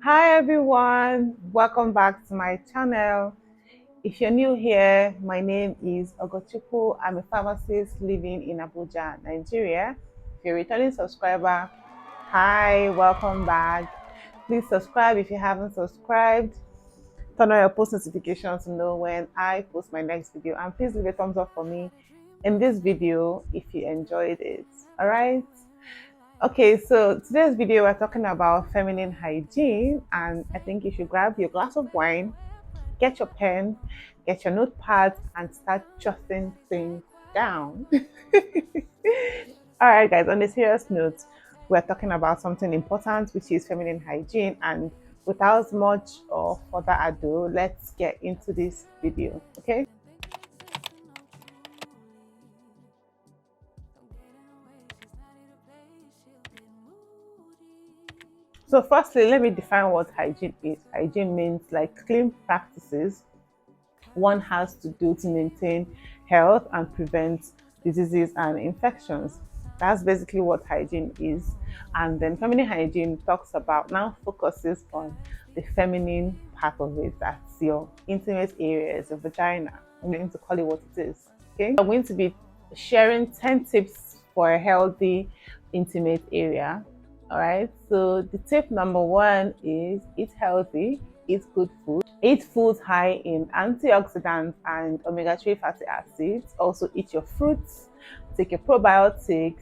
Hi everyone, welcome back to my channel. If you're new here, my name is Ogochukwu. I'm a pharmacist living in Abuja, Nigeria. If you're a returning subscriber, hi, welcome back. Please subscribe if you haven't subscribed. Turn on your post notifications to know when I post my next video, and please leave a thumbs up for me in this video if you enjoyed it. All right. Okay, so today's video we're talking about feminine hygiene, and I think you should grab your glass of wine, get your pen, get your notepad, and start jotting things down. All right, guys, on a serious note, we're talking about something important, which is feminine hygiene. And without much or further ado, let's get into this video, okay? So firstly, let me define what hygiene is. Hygiene means like clean practices one has to do to maintain health and prevent diseases and infections. That's basically what hygiene is. And then feminine hygiene talks about, now focuses on the feminine part of it. That's your intimate areas, your vagina. I'm going to call it what it is. Okay. I'm going to be sharing 10 tips for a healthy intimate area. All right. So the tip number one is eat healthy, eat good food. Eat foods high in antioxidants and omega-3 fatty acids. Also eat your fruits, take your probiotics,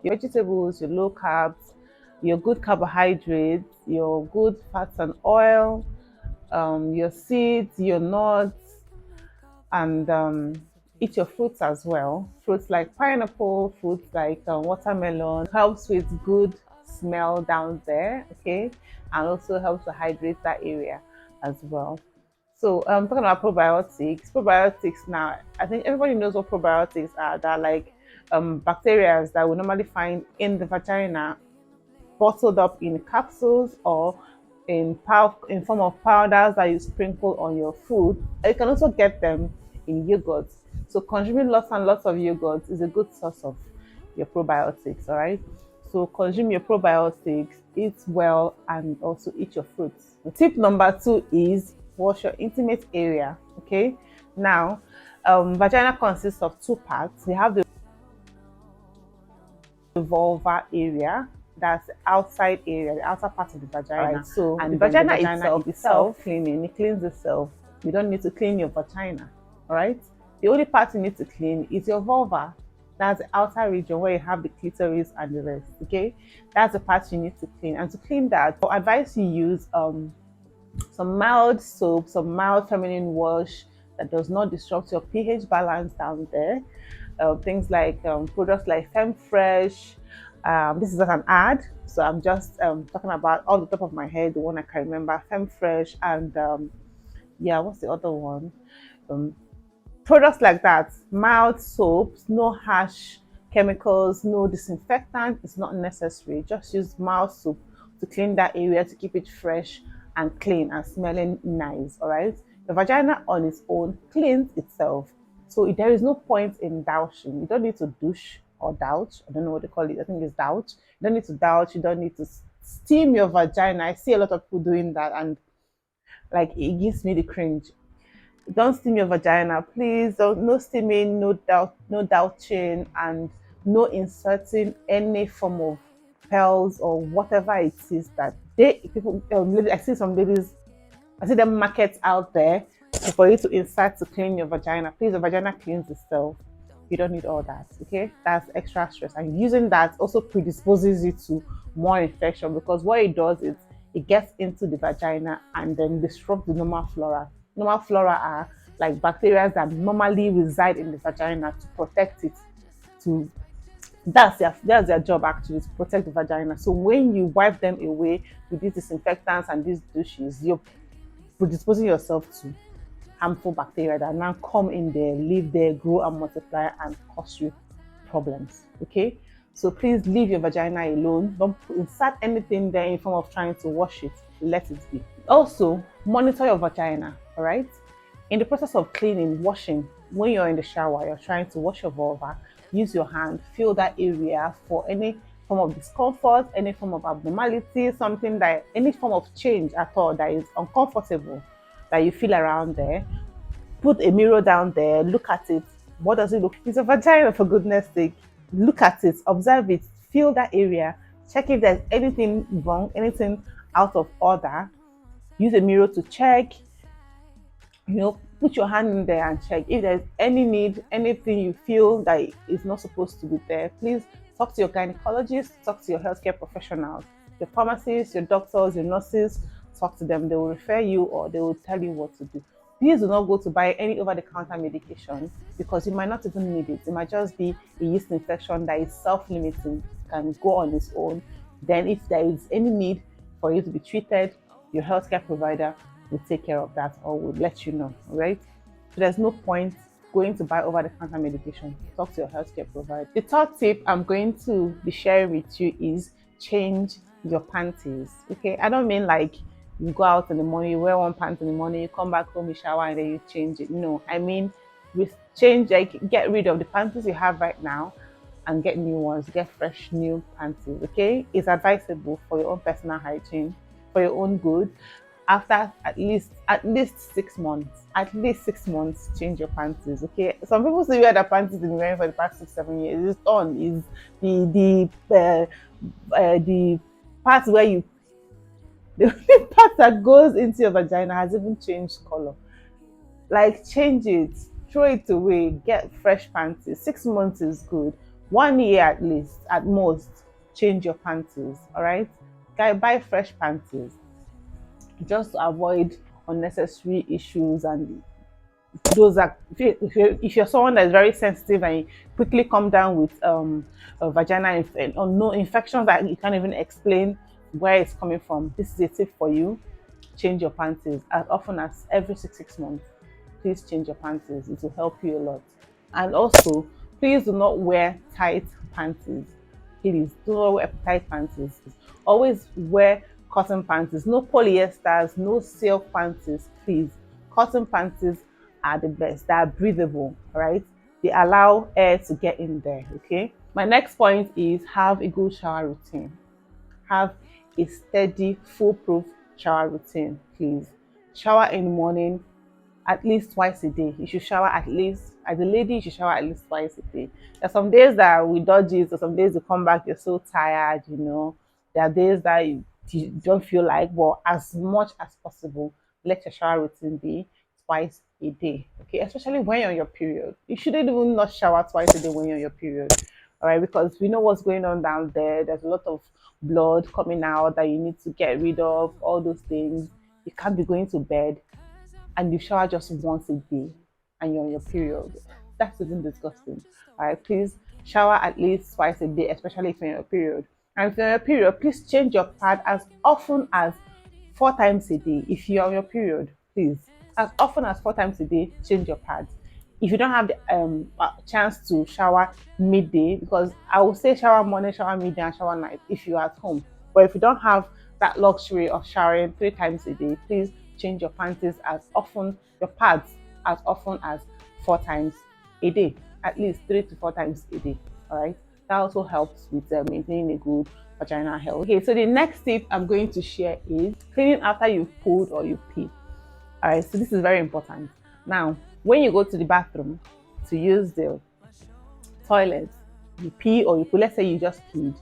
your vegetables, your low carbs, your good carbohydrates, your good fats and oil, your seeds, your nuts, and eat your fruits as well. Fruits like pineapple, fruits like watermelon helps with good smell down there, okay, and also helps to hydrate that area as well. So talking about probiotics. Probiotics now, I think everybody knows what probiotics are. They're like bacteria that we normally find in the vagina, bottled up in capsules or in form of powders that you sprinkle on your food. You can also get them in yogurt. So consuming lots and lots of yogurt is a good source of your probiotics. All right. So consume your probiotics, eat well, and also eat your fruits. Tip number two is wash your intimate area. Okay. Now, vagina consists of two parts. We have the vulva area, that's the outside area, the outer part of the vagina. Right, so and the vagina itself cleaning, it cleans itself. You don't need to clean your vagina. All right. The only part you need to clean is your vulva. That's the outer region where you have the clitoris and the rest. Okay, that's the part you need to clean. And to clean that, I advise you use some mild soap, some mild feminine wash that does not disrupt your pH balance down there. Things like products like Femme Fresh. This is not an ad, so I'm just talking about off the top of my head the one I can remember. Femme Fresh and yeah, what's the other one? Um, Products like that, mild soaps, no harsh chemicals, no disinfectant. It's not necessary. Just use mild soap to clean that area to keep it fresh and clean and smelling nice. All right. The vagina on its own cleans itself, so there is no point in douching. You don't need to douche or douch. I don't know what they call it. I think it's douch. You don't need to douch. You don't need to steam your vagina. I see a lot of people doing that, and like it gives me the cringe. Don't steam your vagina, please. Don't, no steaming, no douching, and no inserting any form of pearls or whatever it is that they people. I see some ladies, I see them markets out there for you to insert to clean your vagina. Please, the vagina cleans itself. You don't need all that. Okay, that's extra stress, and using that also predisposes you to more infection, because what it does is it gets into the vagina and then disrupts the normal flora. Normal flora are like bacteria that normally reside in the vagina to protect it. To that's their job actually, to protect the vagina. So when you wipe them away with these disinfectants and these douches, you're predisposing yourself to harmful bacteria that now come in there, live there, grow and multiply and cause you problems. Okay, so please leave your vagina alone. Don't insert anything there in form of trying to wash it. Let it be. Also, monitor your vagina. All right. In the process of cleaning, washing, when you're in the shower, you're trying to wash your vulva, use your hand, feel that area for any form of discomfort, any form of abnormality, something that, any form of change at all that is uncomfortable that you feel around there, put a mirror down there, look at it. What does it look? It's a vagina, for goodness sake. Look at it, observe it, feel that area, check if there's anything wrong, anything out of order. Use a mirror to check. Put your hand in there and check if there's any need, anything you feel that is not supposed to be there. Please talk to your gynecologist, talk to your healthcare professionals, your pharmacists, your doctors, your nurses. Talk to them. They will refer you or they will tell you what to do. Please do not go to buy any over-the-counter medication because you might not even need it. It might just be a yeast infection that is self-limiting, can go on its own. Then if there is any need for you to be treated, your healthcare provider will take care of that or will let you know, right? So there's no point going to buy over-the-counter medication. Talk to your healthcare provider. The third tip I'm going to be sharing with you is change your panties. Okay, I don't mean like you go out in the morning, you wear one pant in the morning, you come back home, you shower, and then you change it. No, I mean change, like get rid of the panties you have right now and get new ones, get fresh new panties. Okay, it's advisable for your own personal hygiene, for your own good. After at least 6 months, change your panties. Okay, some people say wear the panties they've been wearing for the past 6-7 years. It's on is the part where you the part that goes into your vagina has even changed color. Like, change it, throw it away, get fresh panties. 6 months is good. 1 year at least, at most, change your panties. All right, guy, buy fresh panties just to avoid unnecessary issues. And those are, if you're someone that's very sensitive and you quickly come down with a vagina or no infections that you can't even explain where it's coming from, this is a tip for you. Change your panties as often as every 6 months. Please change your panties. It will help you a lot. And also, please do not wear tight panties. Please do not wear tight panties. Always wear cotton panties. No polyesters, no silk panties. Please, cotton panties are the best. They are breathable, right? They allow air to get in there. Okay. My next point is have a good shower routine. Have a steady, foolproof shower routine. Please shower in the morning at least twice a day. You should shower at least, as a lady, you should shower at least twice a day. There's some days that we dodge it, or some days you come back, you're so tired, There are days that you don't feel like, but as much as possible, let your shower routine be twice a day. Okay, especially when you're on your period. You shouldn't even not shower twice a day when you're on your period. All right, because we know what's going on down there. There's a lot of blood coming out that you need to get rid of, all those things. You can't be going to bed and you shower just once a day and you're on your period. That's even disgusting. All right, please shower at least twice a day, especially if you're on your period. And if you're on your period, please change your pad as often as 4 times a day. If you're on your period, please, as often as 4 times a day, change your pads. If you don't have the chance to shower midday, because I will say shower morning, shower midday, and shower night if you're at home. But if you don't have that luxury of showering 3 times a day, please change your panties your pads as often as 4 times a day, at least 3 to 4 times a day. All right, that also helps with maintaining a good vaginal health. Okay, so the next tip I'm going to share is cleaning after you've pulled or you pee. All right, so this is very important. Now, when you go to the bathroom to use the toilet, you pee or you poo. Let's say you just peed.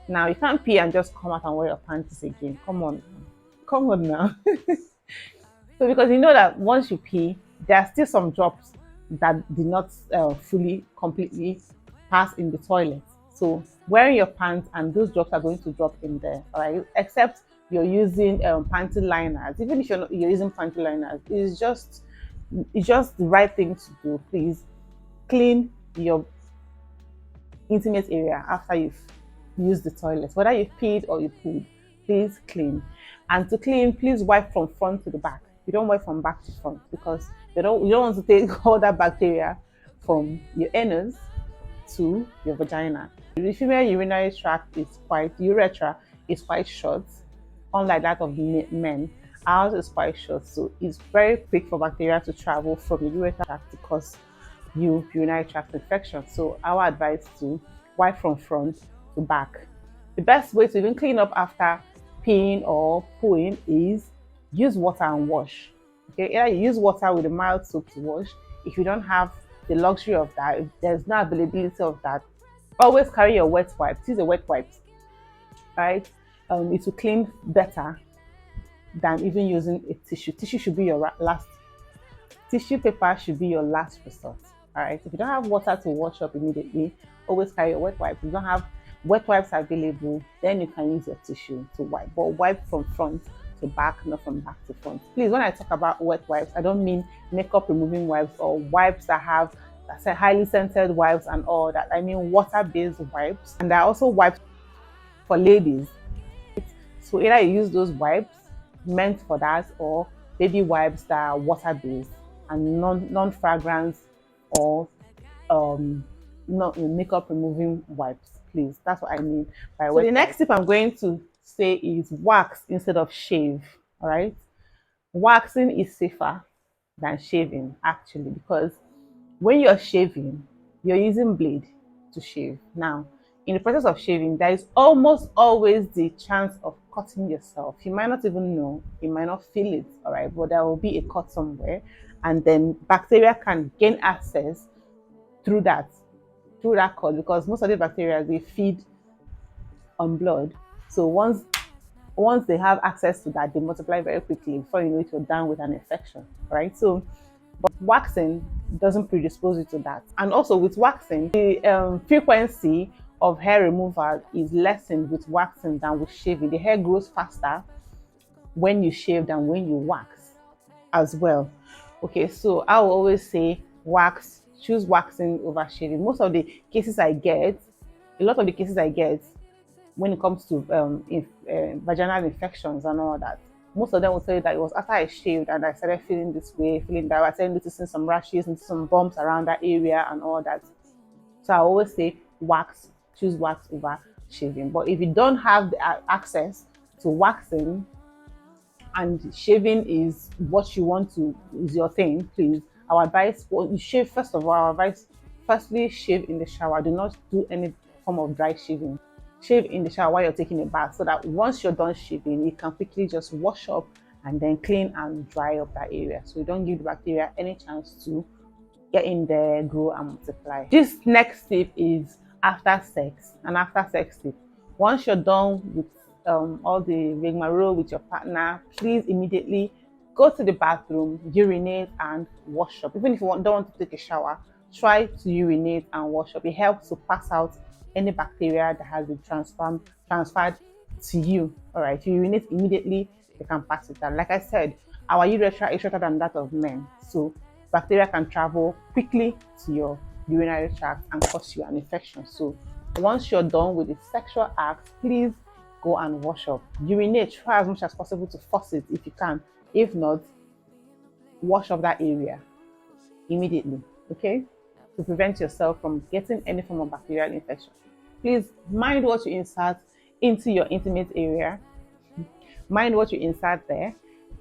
Now, you can't pee and just come out and wear your panties again. Come on now. So, because you know that once you pee, there are still some drops that did not completely pass in the toilet. So, wearing your pants and those drops are going to drop in there. All right, except you're using panty liners. Even if you're using panty liners, it's just the right thing to do. Please clean your intimate area after you've used the toilet, whether you peed or you pooed. Please clean. And to clean, please wipe from front to the back. You don't wipe from back to front because you don't want to take all that bacteria from your anus to your vagina. The female urinary tract urethra is quite short, unlike that of the men. Ours is quite short, so it's very quick for bacteria to travel from the uretral tract to cause urinary tract infection. So our advice to wipe from front to back The best way to even clean up after peeing or pooing is use water and wash. Okay, either you use water with a mild soap to wash. If you don't have the luxury of that, if there's no availability of that, always carry your wet wipes. Use a wet wipes, right? It will clean better than even using a tissue. Tissue should be your last. Tissue paper should be your last resort. All right. If you don't have water to wash up immediately, always carry your wet wipes. If you don't have wet wipes available, then you can use your tissue to wipe. But wipe from front to back, not from back to front. Please, when I talk about wet wipes, I don't mean makeup removing wipes or wipes that have that's a highly scented wipes and all that. I mean water-based wipes. And there are also wipes for ladies. So either you use those wipes meant for that or baby wipes that are water-based and non-fragrance or not makeup removing wipes. Please, that's what I mean by so the next tip I'm going to say is wax instead of shave. All right, waxing is safer than shaving actually, because when you're shaving, you're using blade to shave. Now, in the process of shaving, there is almost always the chance of cutting yourself. You might not even know, you might not feel it, all right, but there will be a cut somewhere, and then bacteria can gain access through that cut, because most of the bacteria they feed on blood. So once they have access to that, they multiply very quickly. Before you know it, you're down with an infection, right? So but waxing doesn't predispose you to that. And also with waxing, the frequency of hair removal is lessened with waxing than with shaving. The hair grows faster when you shave than when you wax as well. Okay, so I will always say choose waxing over shaving. Most of the cases I get, a lot of the cases I get when it comes to vaginal infections and all that, most of them will tell you that it was after I shaved and I started feeling this way, feeling that I started noticing some rashes and some bumps around that area and all that. So I always say choose wax over shaving. But if you don't have the access to waxing and shaving is what you want to, is your thing, please, our advice, well, you shave first of all, our advice, firstly, shave in the shower. Do not do any form of dry shaving. Shave in the shower while you're taking a bath, so that once you're done shaving, you can quickly just wash up and then clean and dry up that area. So you don't give the bacteria any chance to get in there, grow and multiply. This next tip is after sex, an after sex tip. Once you're done with all the rigmarole with your partner, please immediately go to the bathroom, urinate and wash up. Even if you don't want to take a shower, try to urinate and wash up. It helps to pass out any bacteria that has been transferred to you. All right, if you urinate immediately, you can pass it on. Like I said, our urethra is shorter than that of men, so bacteria can travel quickly to your urinary tract and cause you an infection. So once you're done with the sexual act, please go and wash up. Urinate, try as much as possible to force it if you can. If not, wash up that area immediately, okay? To prevent yourself from getting any form of bacterial infection. Please mind what you insert into your intimate area. Mind what you insert there.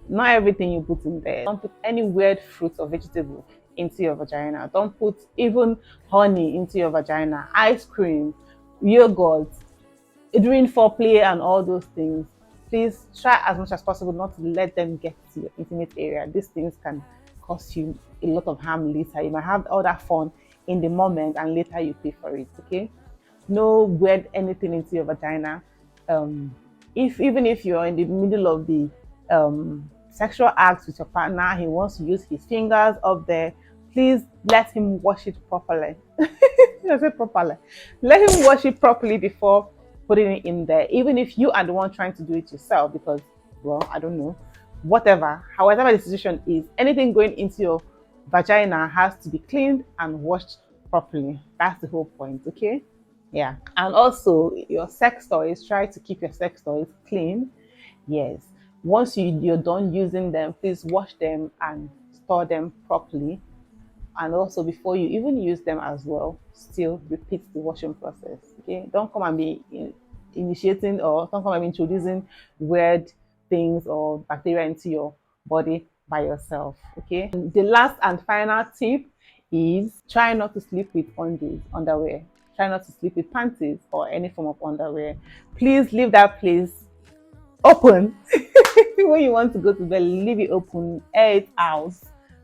Not everything you put in there. Don't put any weird fruit or vegetable into your vagina. Don't put even honey into your vagina, ice cream, yogurt, during foreplay and all those things. Please try as much as possible not to let them get to your intimate area. These things can cause you a lot of harm later. You might have all that fun in the moment and later you pay for it, okay? No weird anything into your vagina. Even if you're in the middle of the sexual act with your partner, he wants to use his fingers up there, please let him wash it properly. I said properly. Let him wash it properly before putting it in there, even if you are the one trying to do it yourself, because, well, I don't know, whatever, however the situation is, anything going into your vagina has to be cleaned and washed properly. That's the whole point, okay? Yeah. And also your sex toys, try to keep your sex toys clean. Yes. Once you're done using them, please wash them and store them properly. And also before you even use them as well, still repeat the washing process, okay? Don't come and be initiating or don't come and be introducing weird things or bacteria into your body by yourself, okay? And the last and final tip is try not to sleep with undies, underwear. try not to sleep with panties or any form of underwear. Please leave that place open. When you want to go to bed, leave it open, air it out,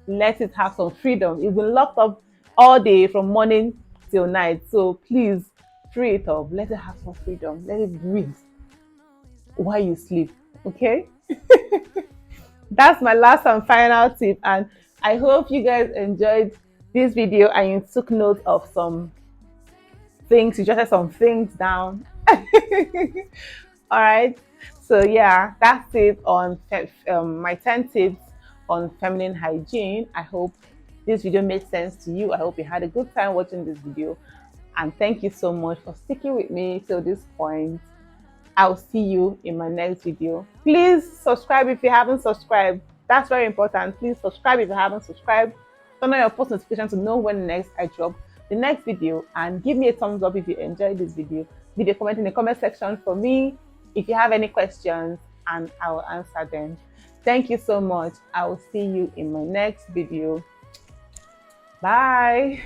let it have some freedom. It's been locked up all day from morning till night. So please free it up. Let it have some freedom. Let it breathe while you sleep. Okay? That's my last and final tip. And I hope you guys enjoyed this video and you took note of some things, you jotted some things down. All right. So yeah, that's it on my 10 tips on feminine hygiene. I hope this video made sense to you. I hope you had a good time watching this video. And thank you so much for sticking with me till this point. I'll see you in my next video. Please subscribe if you haven't subscribed. That's very important. Please subscribe if you haven't subscribed. Turn on your post notification to know when next I drop the next video, and give me a thumbs up if you enjoyed this video. Leave a comment in the comment section for me if you have any questions, and I will answer them. Thank you so much. I will see you in my next video. Bye.